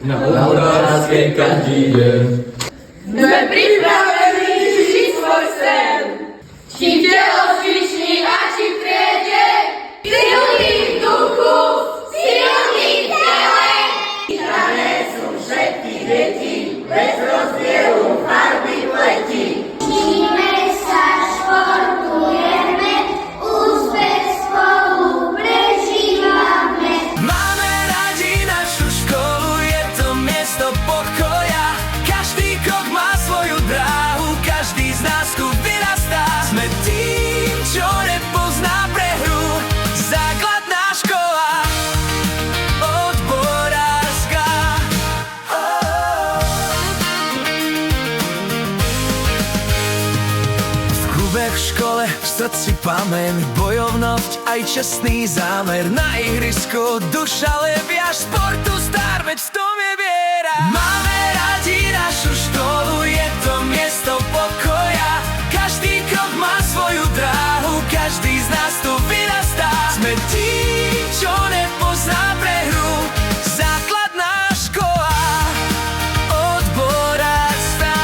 Na obrázke každý deň. Sme pripravení žiť svoj sen. Či v telocvični a či v triede. Silný v duchu, silný v tele. Vítané sú všetky deti, bez rozdielu farby pleti. Učíme sa, športujeme, úspech spolu prežívame. Máme radi našu školu, je to miesto pokoja. Každý krok má svoju dráhu, každý z nás tu vyrastá. Sme tým, čo nepozná prehru. Základná škola, odborárska. V klube, v škole, v srdci pamäť, bojovnosť aj čestný zámer. Na ihrisku duša levia, športu star, veď v tom je viera. Máme radi našu školu, je to miesto pokoja. Každý krok má svoju dráhu, každý z nás tu vyrastá. Sme tým, čo nepozná prehru. Základná škola, odborárska.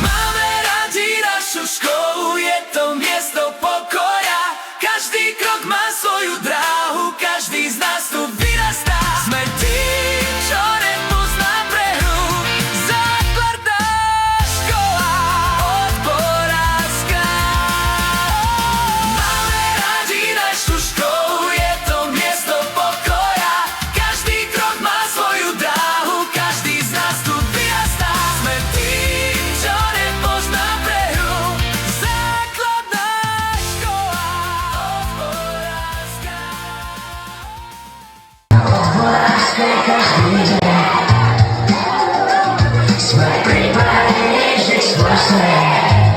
Máme radi našu školu, je to miesto pokoja. Každý krok má svoju dráhu, každý z nás tu vyrastá. Sme tým, čo nepozná prehru. Základná škola, odborárska. Máme radi našu školu, je to miesto pokoja. Každý krok má svoju dráhu, každý z nás tu vyrastá. Sme tým, čo nepozná prehru. Základná škola, odborárska. Odborárske každý deň. Sme pripravení žiť svoj sen.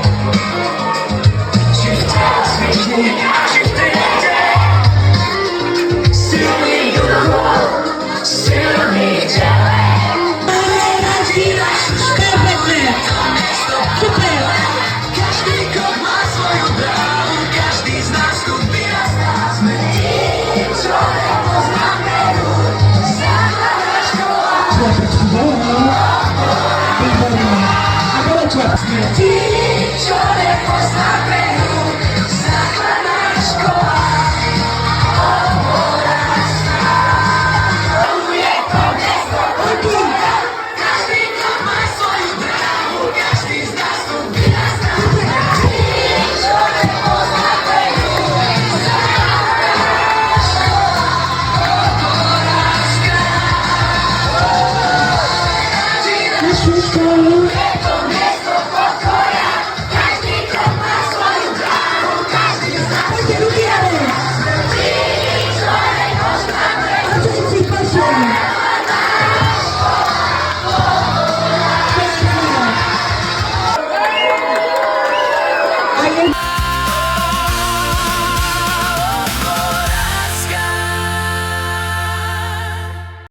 Či v telocvični a či v triede. Silný v duchu, silný v tele. Máme radi našu školu, je to miesto pokoja. Každý krok má svoju dráhu, každý z nás tu vyrastá. Sme tým, čo nepozná prehru. Základná škola, sme tým, čo nepozná prehru.